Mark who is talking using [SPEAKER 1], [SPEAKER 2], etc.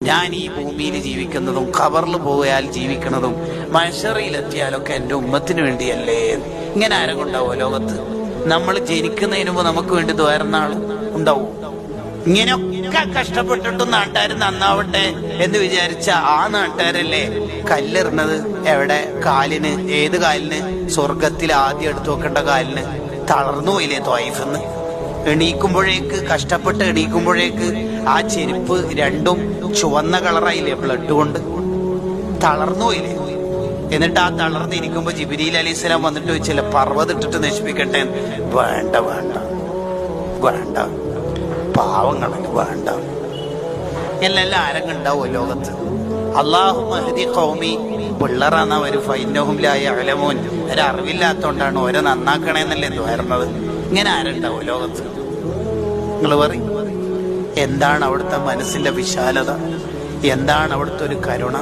[SPEAKER 1] ഞാൻ ഈ ഭൂമിയിൽ ജീവിക്കുന്നതും ഖബറിൽ പോയാൽ ജീവിക്കുന്നതും മഹ്ശറിലെത്തിയാലൊക്കെ എൻ്റെ ഉമ്മത്തിന് വേണ്ടിയല്ലേ. ഇങ്ങനെ ആരും ഉണ്ടാവോ ലോകത്ത്? നമ്മൾ ജനിക്കുന്നതിന് മുമ്പ് നമുക്ക് വേണ്ടി ദ്വാരുന്ന ആൾ ഉണ്ടാവോ? ഇങ്ങനെയൊക്കെ കഷ്ടപ്പെട്ടിട്ടും നാട്ടുകാർ നന്നാവട്ടെ എന്ന് വിചാരിച്ച ആ നാട്ടുകാരല്ലേ കല്ലെറിഞ്ഞത് എവിടെ? കാലിന്. ഏത് കാലിന്? സ്വർഗത്തിൽ ആദ്യം എടുത്തു വെക്കേണ്ട കാലിന്. തളർന്നു പോയില്ലേ ത്വായിഫെന്ന്? എണീക്കുമ്പോഴേക്ക്, കഷ്ടപ്പെട്ട് എണീക്കുമ്പോഴേക്ക് ആ ചെരുപ്പ് രണ്ടും ചുവന്ന കളറായില്ലേ ബ്ലഡ് കൊണ്ട്? തളർന്നു പോയില്ലേ? എന്നിട്ട് ആ തളർന്നിരിക്കുമ്പോ ജിബ്രീൽ അലൈഹിസ്സലാം വന്നിട്ട് ചോദിച്ചില്ല, പർവ്വതിട്ടിട്ട് നശിപ്പിക്കട്ടെ? വേണ്ട വേണ്ട വേണ്ട, പാവങ്ങളല്ല, വേണ്ട. എല്ലാം ആരങ്ങുണ്ടാവോ ലോകത്ത്? അല്ലാഹു മഹ്ദി ഖൗമി, പിള്ളറാന്ന ഒരു ഫൈനഹും ലാ യഅലമൂൻ, ഒരറിവില്ലാത്തോണ്ടാണ് ഓരോ നന്നാക്കണേന്നല്ലേ ദ്വാരുന്നത്. ഇങ്ങനെ ആരുണ്ടാവോ ലോകത്ത്? നിങ്ങൾ പറയും, എന്താണ് അവിടുത്തെ മനസ്സിന്റെ വിശാലത? എന്താണ് അവിടുത്തെ ഒരു കരുണ?